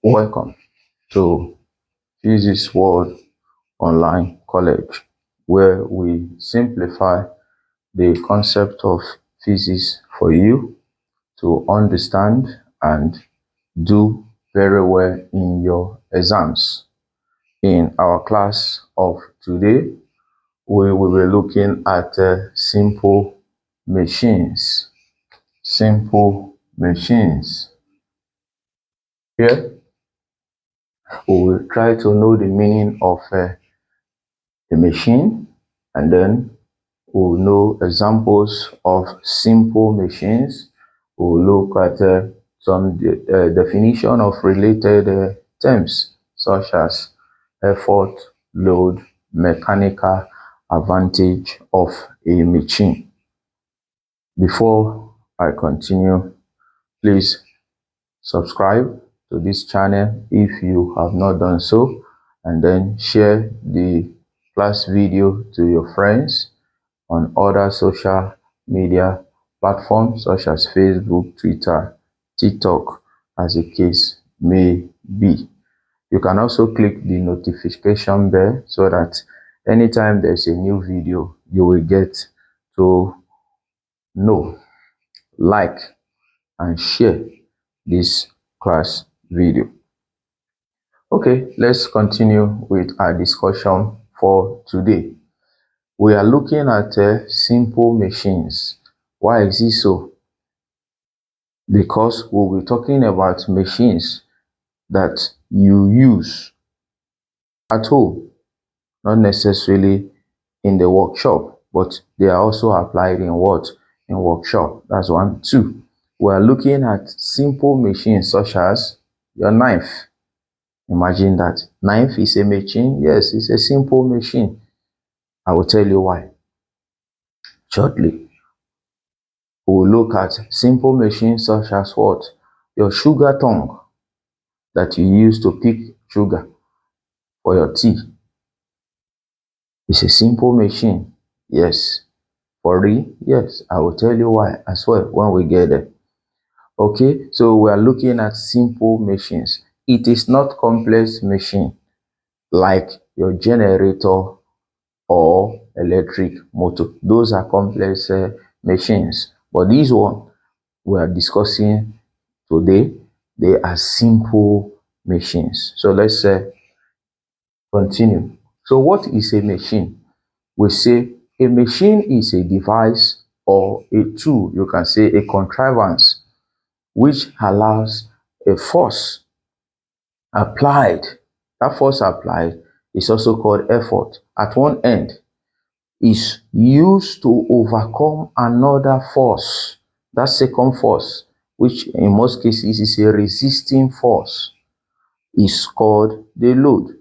Welcome to Physics World Online College, where we simplify the concept of physics for you to understand and do very well in your exams. In our class of today, we will be looking at simple machines. Simple machines. Here, we will try to know the meaning of a machine, and then we'll know examples of simple machines. We'll look at some definition of related terms such as effort, load, mechanical advantage of a machine. Before I continue, please subscribe to this channel if you have not done so, and then share the class video to your friends on other social media platforms such as Facebook, Twitter, TikTok, as the case may be. You can also click the notification bell so that anytime there's a new video, you will get to know, like, and share this class video. Okay, let's continue with our discussion for today. We are looking at simple machines. Why is it so? Because we'll be talking about machines that you use at home, not necessarily in the workshop, but they are also applied in what? In workshop. That's 1. 2. We are looking at simple machines such as your knife. Imagine that. Knife is a machine. Yes, it's a simple machine. I will tell you why shortly. We'll look at simple machines such as what? Your sugar tongue that you use to pick sugar for your tea. It's a simple machine. Yes. For real? Yes. I will tell you why as well when we get there. Okay, so we are looking at simple machines. It is not complex machine like your generator or electric motor. Those are complex machines. But this one we are discussing today, they are simple machines. So let's continue. So what is a machine? We say a machine is a device or a tool, you can say a contrivance, which allows a force applied. That force applied is also called effort. At one end is used to overcome another force. That second force, which in most cases is a resisting force, is called the load.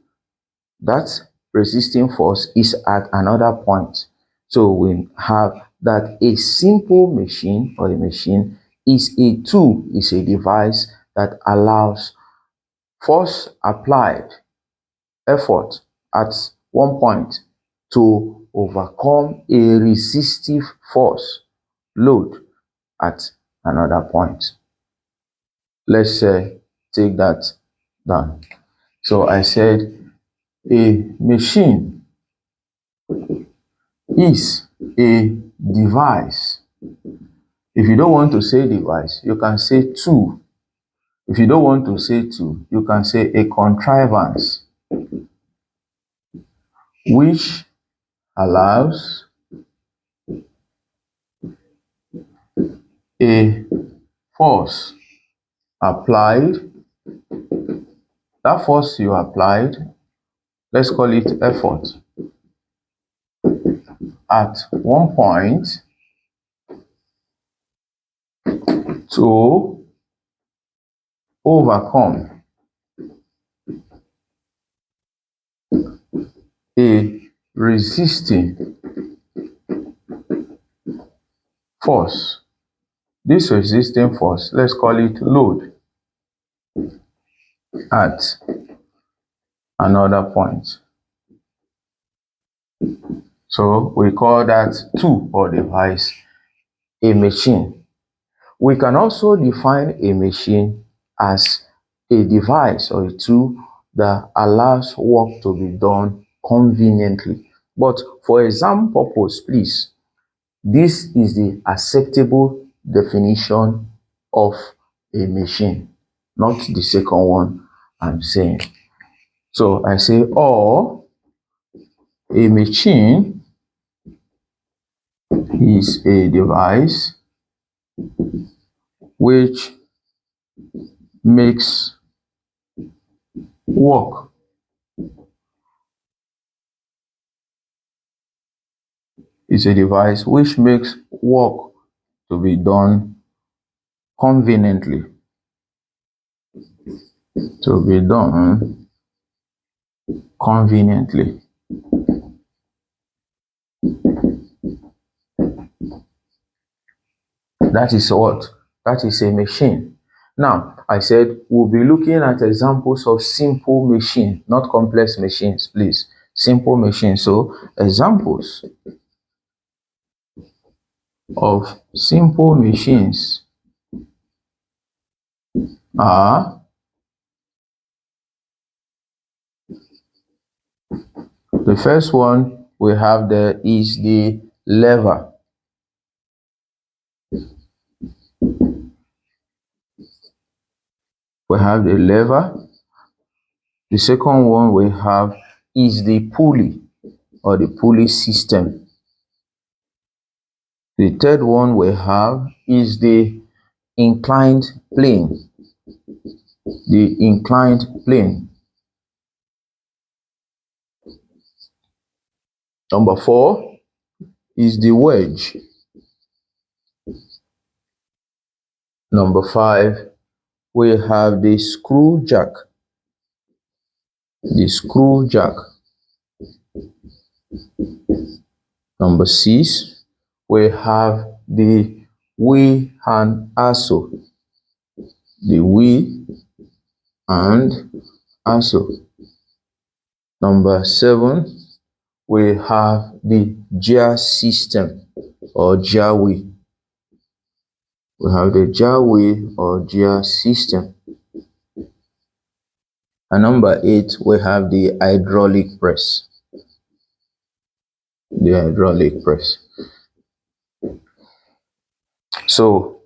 That resisting force is at another point. So we have that a simple machine or a machine is a tool, is a device that allows force applied, effort at one point to overcome a resistive force, load, at another point. Let's take that down. So I said a machine is a device. If you don't want to say device, you can say tool. If you don't want to say tool, you can say a contrivance which allows a force applied. That force you applied, let's call it effort, at one point to overcome a resisting force. This resisting force, let's call it load, at another point. So we call that tool or device a machine. We can also define a machine as a device or a tool that allows work to be done conveniently. But for exam purpose, please, this is the acceptable definition of a machine, not the second one I'm saying. So I say, or a machine is a device which makes work is a device which makes work to be done conveniently. To be done conveniently. That is what? That is a machine. Now, I said we'll be looking at examples of simple machine, not complex machines, please. Simple machines. So, examples of simple machines are the first one we have there is the lever. We have the lever. The second one we have is the pulley or the pulley system. The third one we have is the inclined plane. The inclined plane. Number 4 is the wedge. Number 5, we have the screw jack. The screw jack. Number 6, we have the wheel and axle. The wheel and axle. Number 7, we have the gear system or gear wheel. We have the gear wheel or gear system. And number 8, we have the hydraulic press. The hydraulic press. So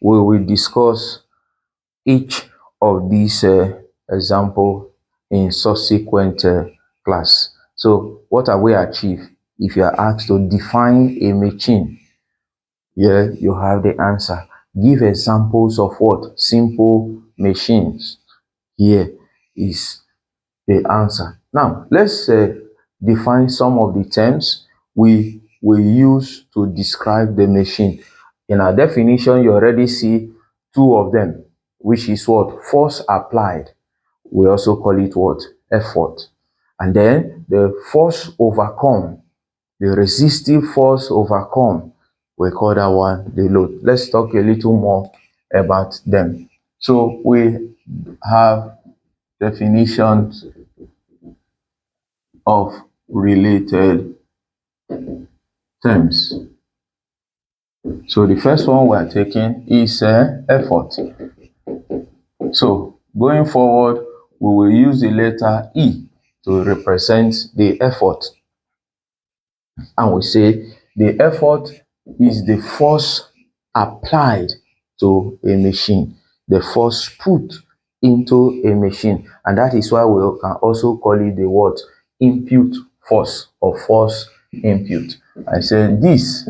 we will discuss each of these examples in subsequent class. So what have we achieved? If you are asked to define a machine, here you have the answer. Give examples of what? Simple machines. Here is the answer. Now, let's define some of the terms we will use to describe the machine. In our definition, you already see 2 of them, which is what? Force applied. We also call it what? Effort. And then the force overcome, the resistive force overcome, we call that one the load. Let's talk a little more about them. So we have definitions of related terms. So the first one we are taking is effort. So going forward, we will use the letter E to represent the effort. And we say the effort is the force applied to a machine, the force put into a machine. And that is why we can also call it the what? Input force or force input. I said this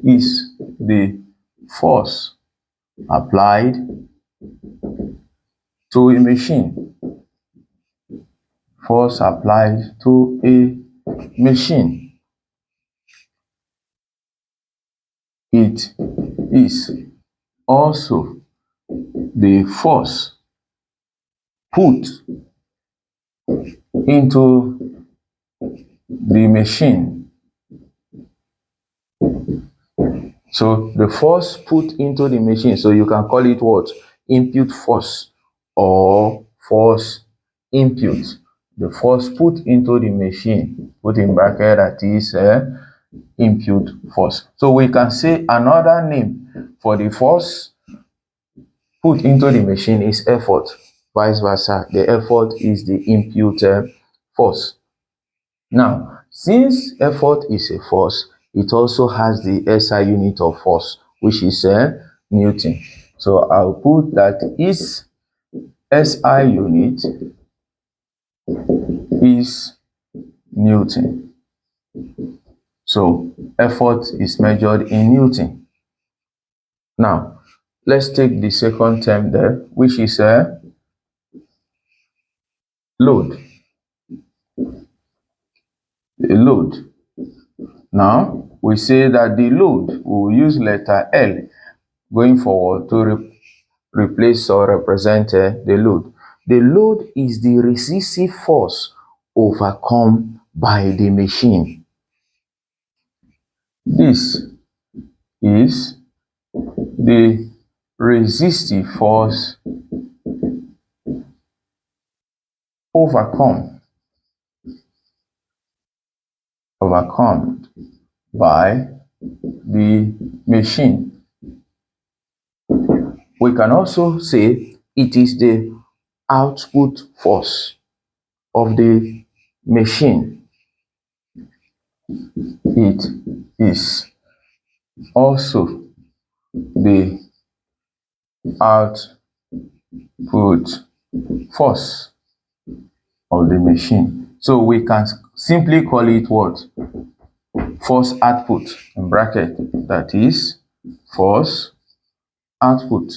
is the force applied to a machine. Force applied to a machine. It is also the force put into the machine. So the force put into the machine, so you can call it what? Input force or force input. The force put into the machine, put in bracket, that is input force. So we can say another name for the force put into the machine is effort. vice versa. The effort is the input force. Now, since effort is a force, it also has the SI unit of force, which is Newton. So I'll put that its SI unit is Newton. So effort is measured in Newton. Now, let's take the second term there, which is load. A load. Now, we say that the load, we will use letter L going forward to replace or represent the load. The load is the resistive force overcome by the machine. This is the resistive force overcome by the machine. We can also say it is the output force of the machine. It is also the output force of the machine. So we can simply call it what? Force output in bracket. That is force output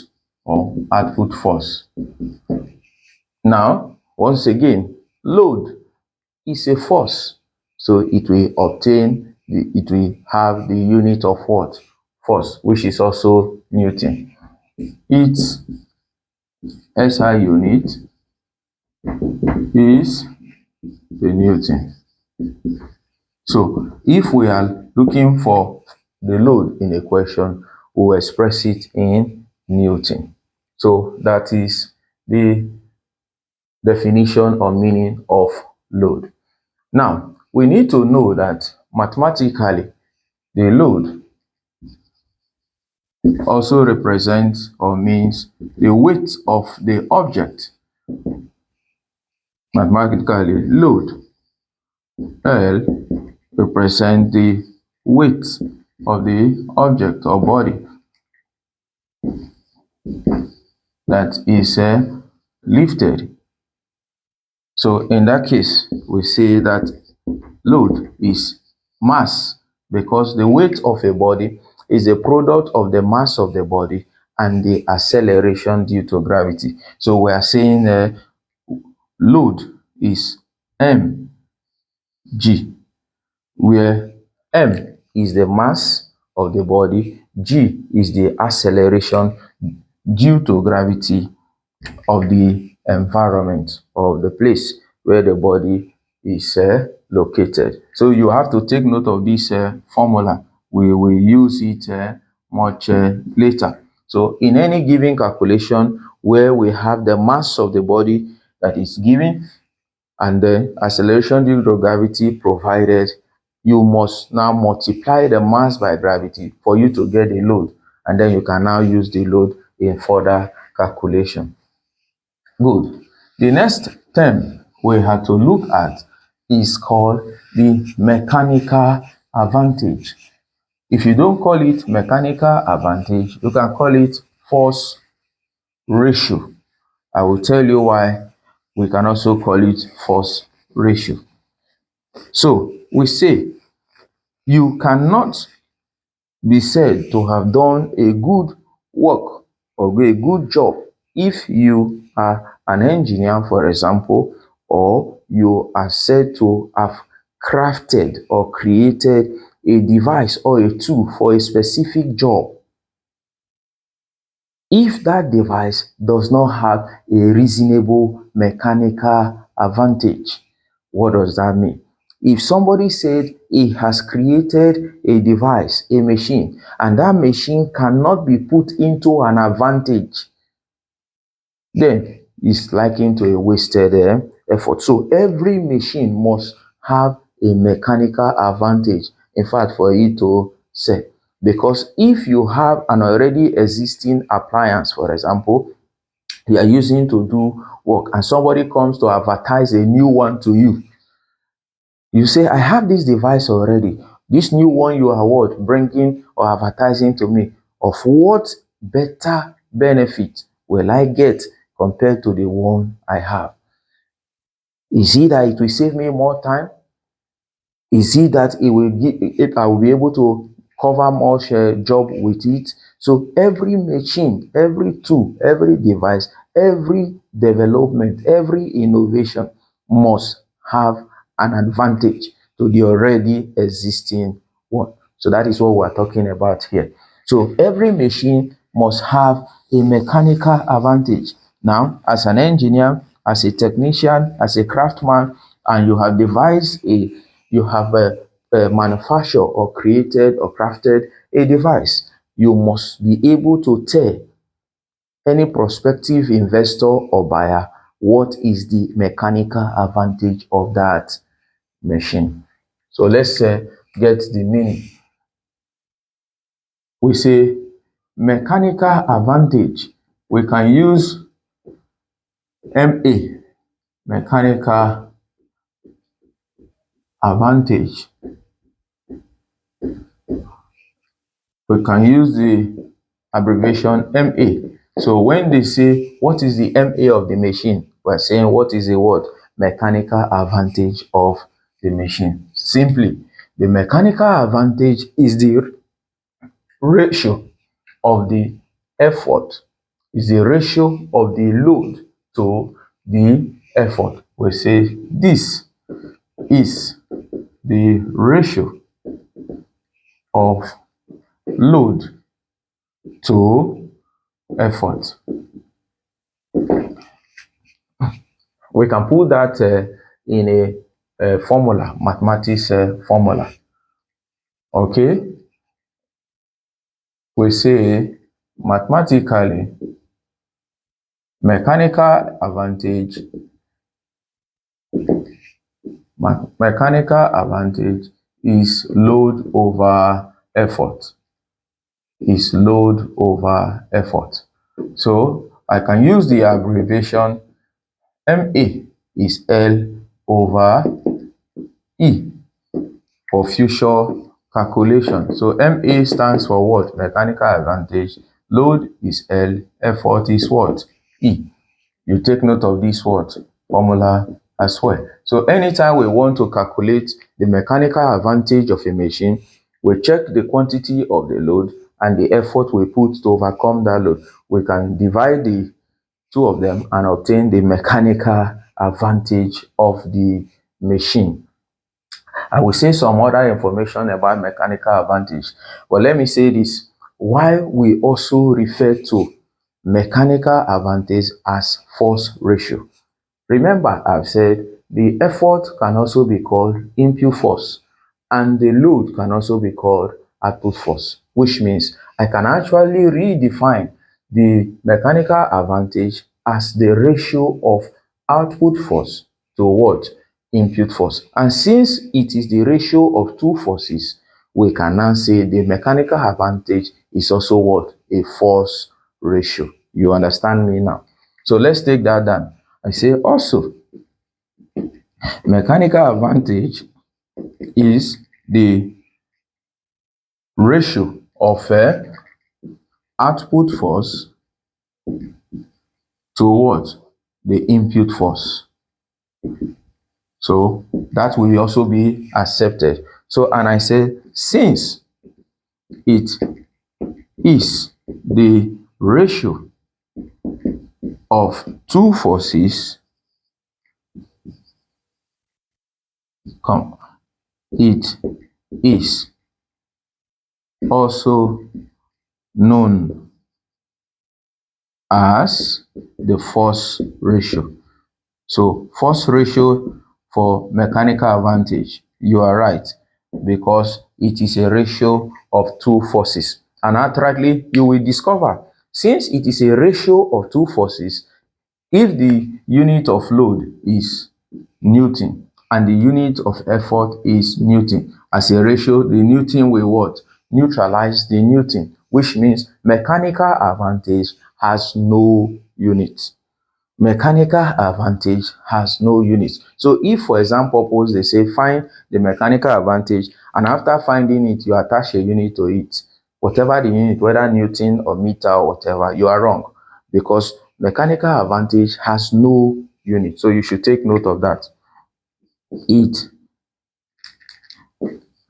or output force. Now, once again, load is a force. So it will have the unit of what? Force, which is also Newton. Its SI unit is the Newton. So if we are looking for the load in a question, we will express it in Newton. So that is the definition or meaning of load. Now, we need to know that mathematically, the load also represents or means the weight of the object. Mathematically, load L represents the weight of the object or body that is lifted. So in that case, we say that load is mass, because the weight of a body is a product of the mass of the body and the acceleration due to gravity. So we are saying load is mg, where m is the mass of the body, g is the acceleration due to gravity of the environment or the place where the body is located. So you have to take note of this formula. We will use it much later. So in any given calculation where we have the mass of the body that is given and the acceleration due to gravity provided, you must now multiply the mass by gravity for you to get the load, and then you can now use the load in further calculation. Good. The next term we have to look at is called the mechanical advantage. If you don't call it mechanical advantage, you can call it force ratio. I will tell you why we can also call it force ratio. So we say you cannot be said to have done a good work or a good job if you are an engineer, for example, or you are said to have crafted or created a device or a tool for a specific job, if that device does not have a reasonable mechanical advantage. What does that mean? If somebody said he has created a device, a machine, and that machine cannot be put into an advantage, then it's likened to a wasted effort. So every machine must have a mechanical advantage, in fact, for it to sell. Because if you have an already existing appliance, for example, you are using to do work, and somebody comes to advertise a new one to you. You say, I have this device already. This new one you are what? Bringing or advertising to me. Of what better benefit will I get compared to the one I have? Is it that it will save me more time? Is it that it will give I will be able to cover more job with it? So every machine, every tool, every device, every development, every innovation must have an advantage to the already existing one. So that is what we're talking about here. So every machine must have a mechanical advantage. Now, as an engineer, as a technician, as a craftsman, and you have devised you have manufactured or created or crafted a device, you must be able to tell any prospective investor or buyer what is the mechanical advantage of that machine. So let's get the meaning. We say mechanical advantage. We can use MA, mechanical advantage. We can use the abbreviation MA. So when they say what is the MA of the machine, we're saying what is the what? Mechanical advantage of the machine. Simply, the mechanical advantage is the ratio of the effort, is the ratio of the load to the effort. We say this is the ratio of load to effort. We can put that in a formula, mathematics formula. Okay, we say mathematically mechanical advantage is load over effort. Is load over effort. So I can use the abbreviation MA is L over E for future calculation. So MA stands for what? Mechanical advantage. Load is L, effort is what? E. You take note of this what? Formula as well. So anytime we want to calculate the mechanical advantage of a machine, we check the quantity of the load and the effort we put to overcome that load. We can divide the two of them and obtain the mechanical advantage of the machine. I will say some other information about mechanical advantage, but let me say this. Why we also refer to mechanical advantage as force ratio. Remember, I've said the effort can also be called input force and the load can also be called output force, which means I can actually redefine the mechanical advantage as the ratio of output force to what? Input force. And since it is the ratio of two forces, we can now say the mechanical advantage is also what? A force ratio. You understand me now? So let's take that down. I say also mechanical advantage is the ratio of output force to what? The input force. So that will also be accepted. So, and I say since it is the ratio of two forces, it is also known as the force ratio. So force ratio for mechanical advantage, you are right, because it is a ratio of two forces. And accurately, you will discover, since it is a ratio of two forces, if the unit of load is Newton and the unit of effort is Newton, as a ratio, the Newton will what? Neutralize the Newton, which means mechanical advantage has no unit. mechanical advantage has no units. So if for exam purpose they say find the mechanical advantage, and after finding it you attach a unit to it, whatever the unit, whether Newton or meter or whatever, you are wrong, because mechanical advantage has no unit. So you should take note of that.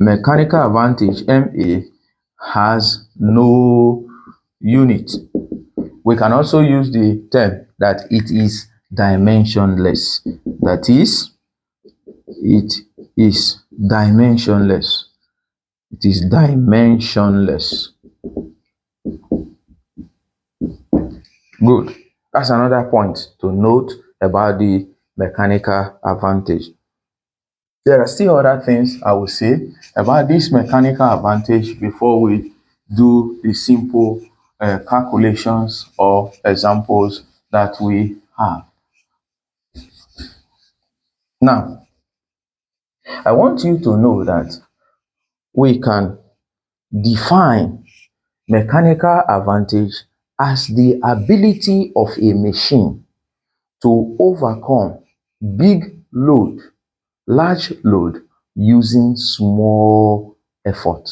Mechanical advantage, MA, has no unit. We can also use the term that it is dimensionless. That is, it is dimensionless. It is dimensionless. Good. That's another point to note about the mechanical advantage. There are still other things I will say about this mechanical advantage before we do the simple calculations or examples that we have. Now, I want you to know that we can define mechanical advantage as the ability of a machine to overcome big load, large load using small effort.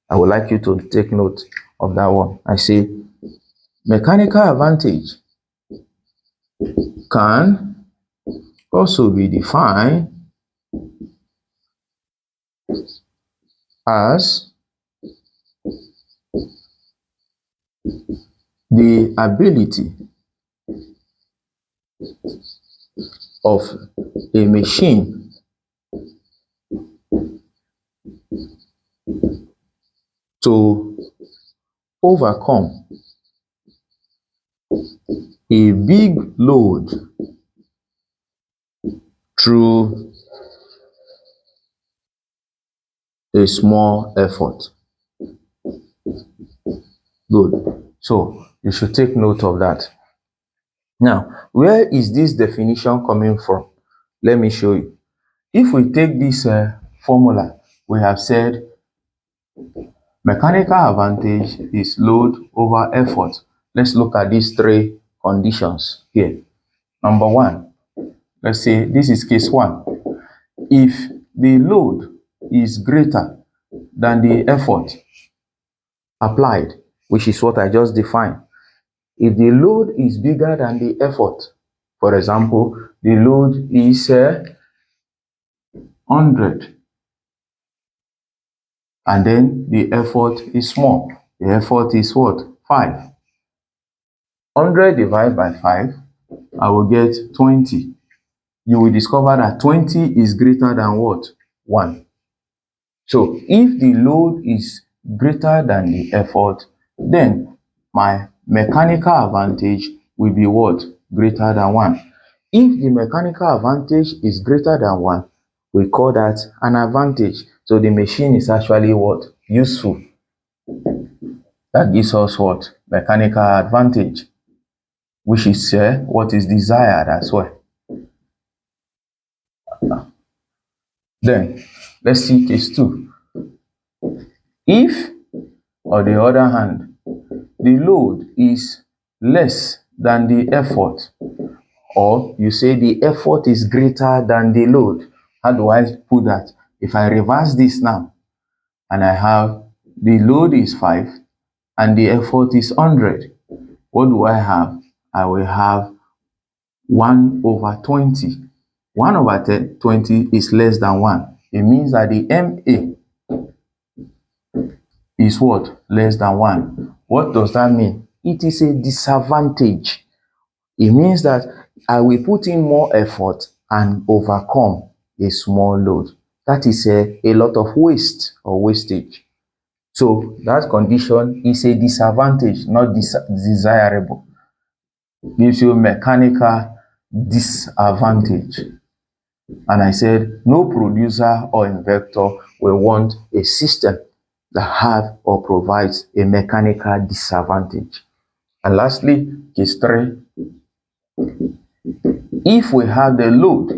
I would like you to take note of that one. I say mechanical advantage can also be defined as the ability of a machine to overcome a big load through a small effort. Good. So you should take note of that. Now, where is this definition coming from? Let me show you. If we take this formula, we have said mechanical advantage is load over effort. Let's look at these three conditions here. Number one, let's say this is case one. If the load is greater than the effort applied, which is what I just defined. If the load is bigger than the effort, for example, the load is 100 and then the effort is small. The effort is what? 5. 100 divided by 5, I will get 20. You will discover that 20 is greater than what? 1. So if the load is greater than the effort, then my mechanical advantage will be what? Greater than 1. If the mechanical advantage is greater than 1, we call that an advantage. So the machine is actually what? Useful. That gives us what? Mechanical advantage, which is what is desired as well. Then let's see case 2. If, on the other hand, the load is less than the effort, or you say the effort is greater than the load, how do I put that? If I reverse this now, and I have the load is 5 and the effort is 100, what do I have? I will have 1 over 20. 1 over 20 is less than 1. It means that the MA is what? Less than 1. What does that mean? It is a disadvantage. It means that I will put in more effort and overcome a small load. That is a lot of waste or wastage. So that condition is a disadvantage, not desirable. Gives you mechanical disadvantage. And I said no producer or inventor will want a system that have or provides a mechanical disadvantage. And lastly, case 3. If we have the load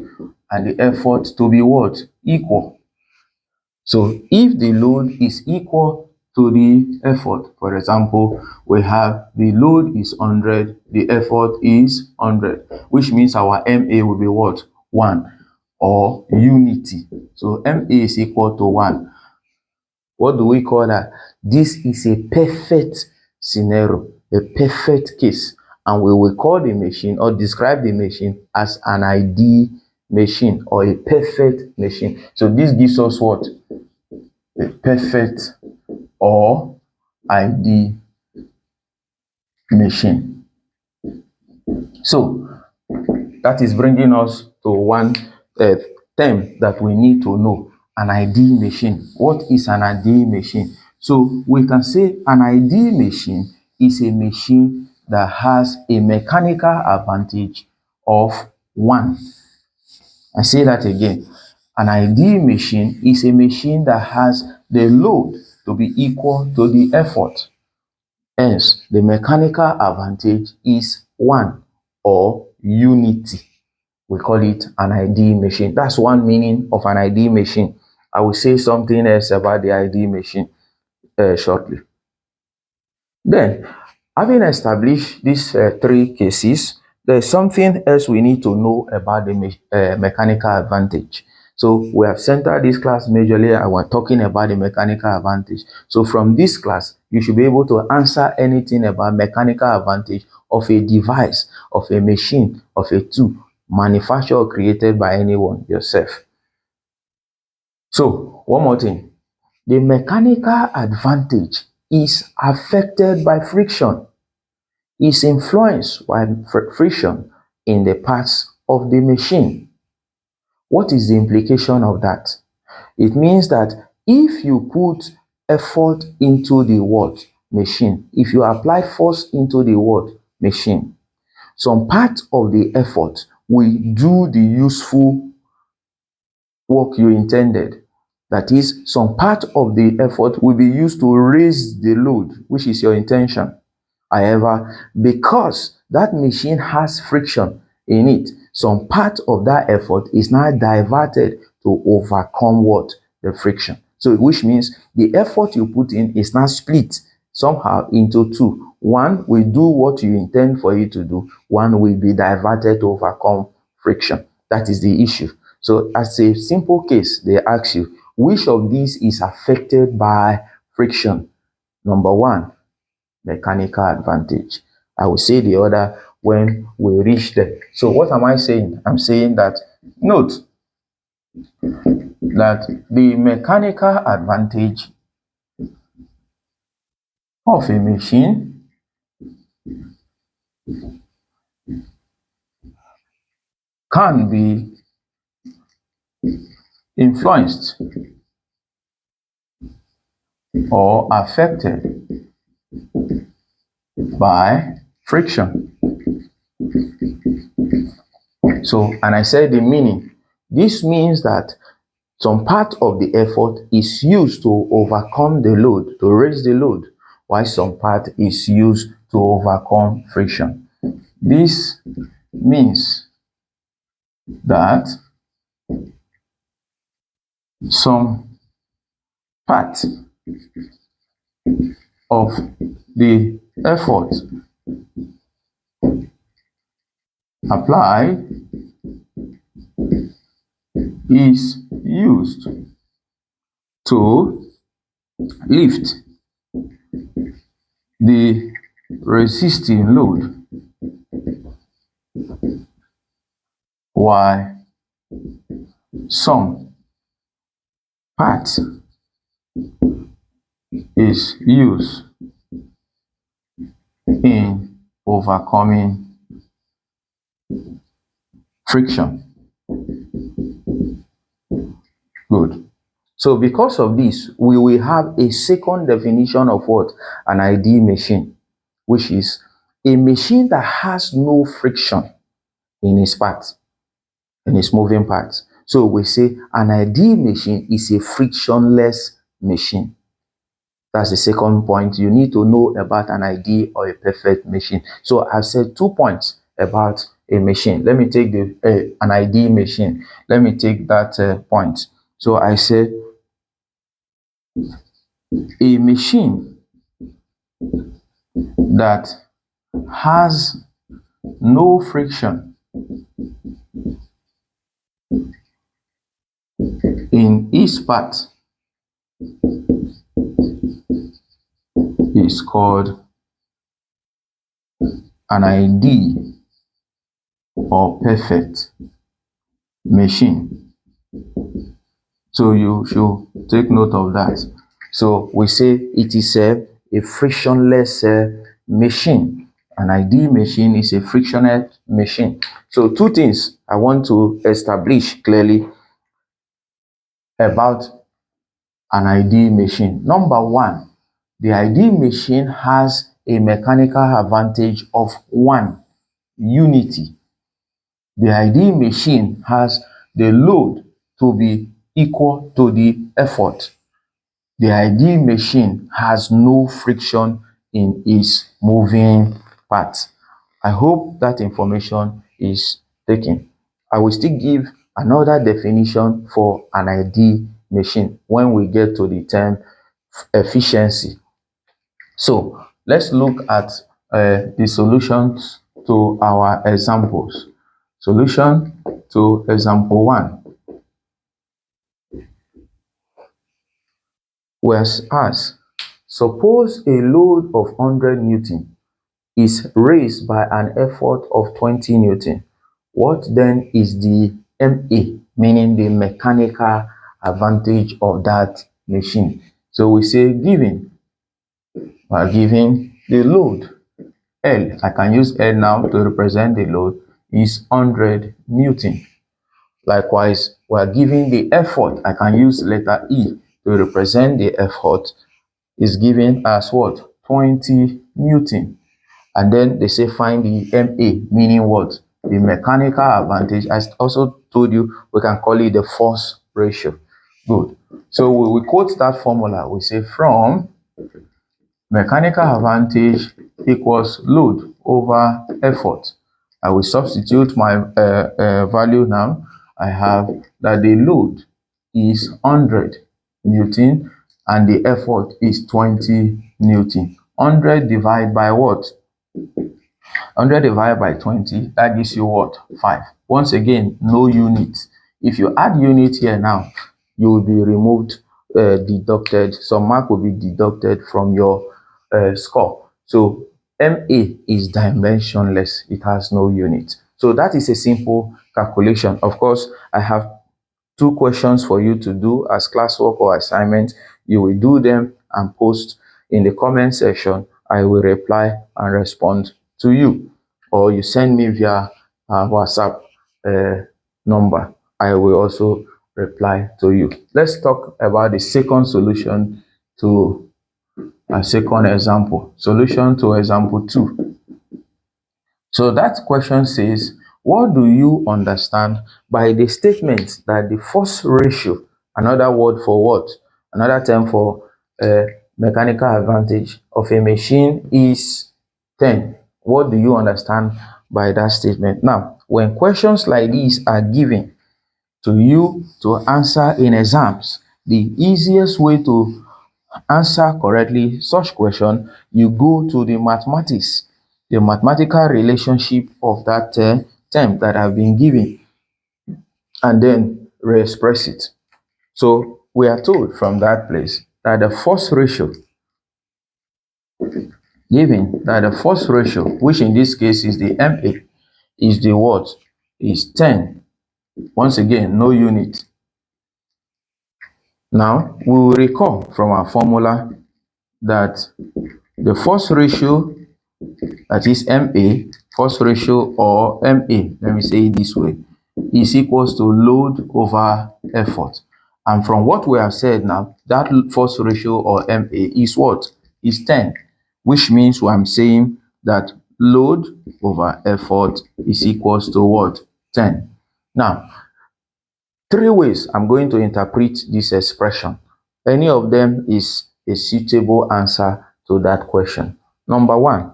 and the effort to be what? Equal. So if the load is equal to the effort. For example, we have the load is 100, the effort is 100, which means our MA will be what? 1, or unity. So MA is equal to 1. What do we call that? This is a perfect scenario, a perfect case, and we will call the machine or describe the machine as an ideal machine or a perfect machine. So this gives us what? A perfect or ideal machine. So that is bringing us to one term that we need to know: an ideal machine. What is an ideal machine? So we can say an ideal machine is a machine that has a mechanical advantage of 1. I say that again. An ideal machine is a machine that has the load to be equal to the effort. Hence, the mechanical advantage is 1, or unity. We call it an ideal machine. That's one meaning of an ideal machine. I will say something else about the ideal machine shortly. Then, having established these 3 cases, there's something else we need to know about the mechanical advantage. So we have centered this class majorly and we're talking about the mechanical advantage. So from this class, you should be able to answer anything about mechanical advantage of a device, of a machine, of a tool manufactured or created by anyone, yourself. So one more thing, the mechanical advantage is affected by friction, is influenced by friction in the parts of the machine. What is the implication of that? It means that if you put effort into the what? Machine. If you apply force into the what? Machine. Some part of the effort will do the useful work you intended. That is, some part of the effort will be used to raise the load, which is your intention. However, because that machine has friction in it, some part of that effort is now diverted to overcome what? The friction. So which means the effort you put in is now split somehow into 2. One will do what you intend for it to do. One will be diverted to overcome friction. That is the issue. So as a simple case, they ask you, which of these is affected by friction? Number 1, mechanical advantage. I will say the other when we reach there. So what am I saying? I'm saying that, note that the mechanical advantage of a machine can be influenced or affected by friction. So, and I said the meaning. This means that some part of the effort is used to overcome the load, to raise the load, while some part is used to overcome friction. This means that some part of the effort applied is used to lift the resisting load, while some part is used in overcoming friction. Good. So because of this, we will have a second definition of what? An ideal machine, which is a machine that has no friction in its parts, in its moving parts. So we say an ideal machine is a frictionless machine. That's the second point you need to know about an ideal or a perfect machine. So I've said 2 points about a machine. Let me take the an ideal machine. Let me take that point. So I said A machine that has no friction in each part is called an ideal or perfect machine. So you should take note of that. So we say it is a frictionless machine. An ideal machine is a frictionless machine. So two things I want to establish clearly about an ideal machine. Number one, the ideal machine has a mechanical advantage of one, unity. The ideal machine has the load to be equal to the effort. The ideal machine has no friction in its moving parts. I hope that information is taken. I will still give another definition for an ideal machine when we get to the term efficiency. So let's look at the solutions to our examples. Solution to example 1 was asked, suppose a load of 100 Newton is raised by an effort of 20 Newton. What then is the MA, meaning the mechanical advantage of that machine? So we say given, we are given the load L, I can use L now to represent the load, is 100 Newton. Likewise, we are given the effort, I can use letter E to represent the effort, is given as what? 20 Newton. And then they say find the MA, meaning what? The mechanical advantage. I also told you we can call it the force ratio. Good. So we quote that formula. We say from mechanical advantage equals load over effort. I will substitute my value now. I have that the load is 100 Newton and the effort is 20 Newton. 100 divided by what? 100 divided by 20, that gives you what? 5. Once again, no unit. If you add unit here now, you will be removed, deducted. Some mark will be deducted from your score. So MA is dimensionless. It has no unit. So that is a simple calculation. Of course, I have 2 questions for you to do as classwork or assignment. You will do them and post in the comment section. I will reply and respond to you, or you send me via WhatsApp number. I will also reply to you. Let's talk about the second solution to a second example. Solution to example 2. So that question says, what do you understand by the statement that the force ratio, another word for what? Another term for mechanical advantage of a machine is 10. What do you understand by that statement? Now, when questions like these are given to you to answer in exams, the easiest way to answer correctly such question, you go to the mathematics, the mathematical relationship of that term that have been given, and then re-express it. So we are told from that place that the force ratio given, that the force ratio, which in this case is the MA, is the what? Is 10. Once again, no unit. Now we will recall from our formula that the force ratio, that is MA, force ratio or MA, let me say it this way, is equals to load over effort. And from what we have said now, that force ratio or MA is what? Is 10, which means I'm saying that load over effort is equals to what? 10. Now, 3 ways I'm going to interpret this expression. Any of them is a suitable answer to that question. Number 1,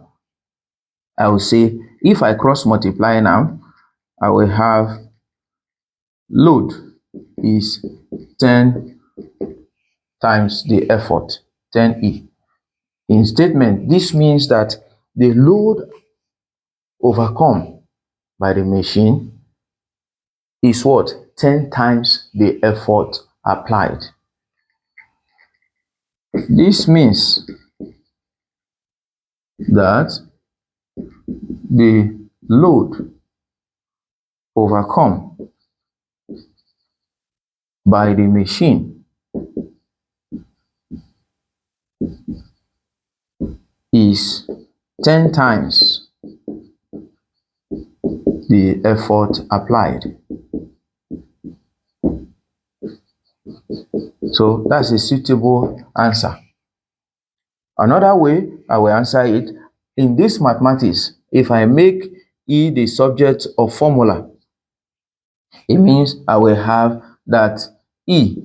I will say if I cross multiply now, I will have load is 10 times the effort. 10E. In statement, this means that the load overcome by the machine is what? 10 times the effort applied. This means that the load overcome by the machine is 10 times the effort applied. So that's a suitable answer. Another way I will answer it, in this mathematics, if I make E the subject of formula, it means I will have that E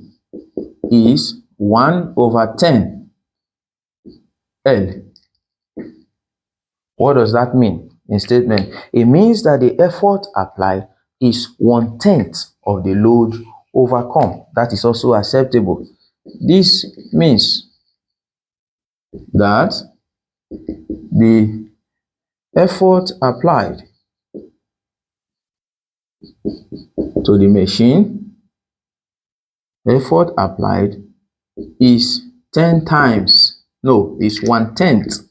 is 1 over 10 L. What does that mean in statement? It means that the effort applied is 1/10 of the load overcome. That is also acceptable. This means that the effort applied to the machine, effort applied is 10 times, no, is 1/10,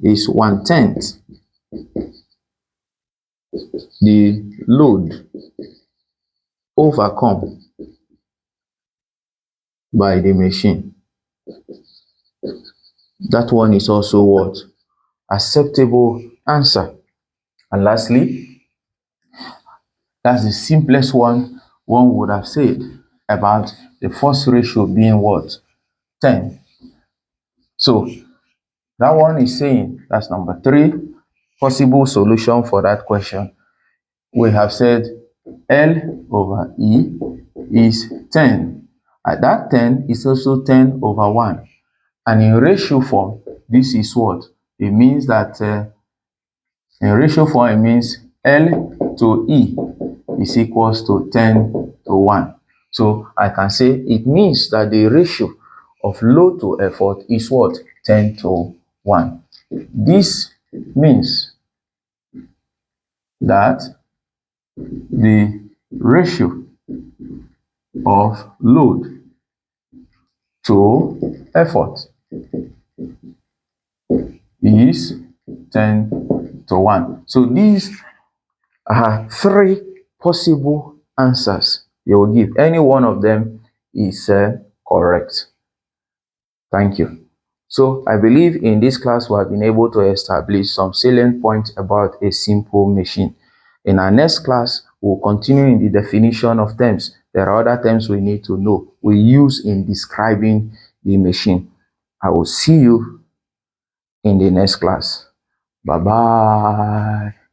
is 1/10 the load overcome by the machine. That one is also what? Acceptable answer. And lastly, that's the simplest one would have said about the force ratio being what? 10. So that one is saying, that's number 3, possible solution for that question. We have said L over E is 10. And that 10 is also 10 over 1. And in ratio form, this is what? It means that in ratio form, it means L to E is equals to 10 to 1. So I can say it means that the ratio of load to effort is what? 10 to 1. This means that the ratio of load to effort is 10 to 1. So these are 3 possible answers you will give. Any one of them is correct. Thank you. So I believe in this class we have been able to establish some salient points about a simple machine. In our next class, we'll continue in the definition of terms. There are other terms we need to know, we use in describing the machine. I will see you in the next class. Bye-bye.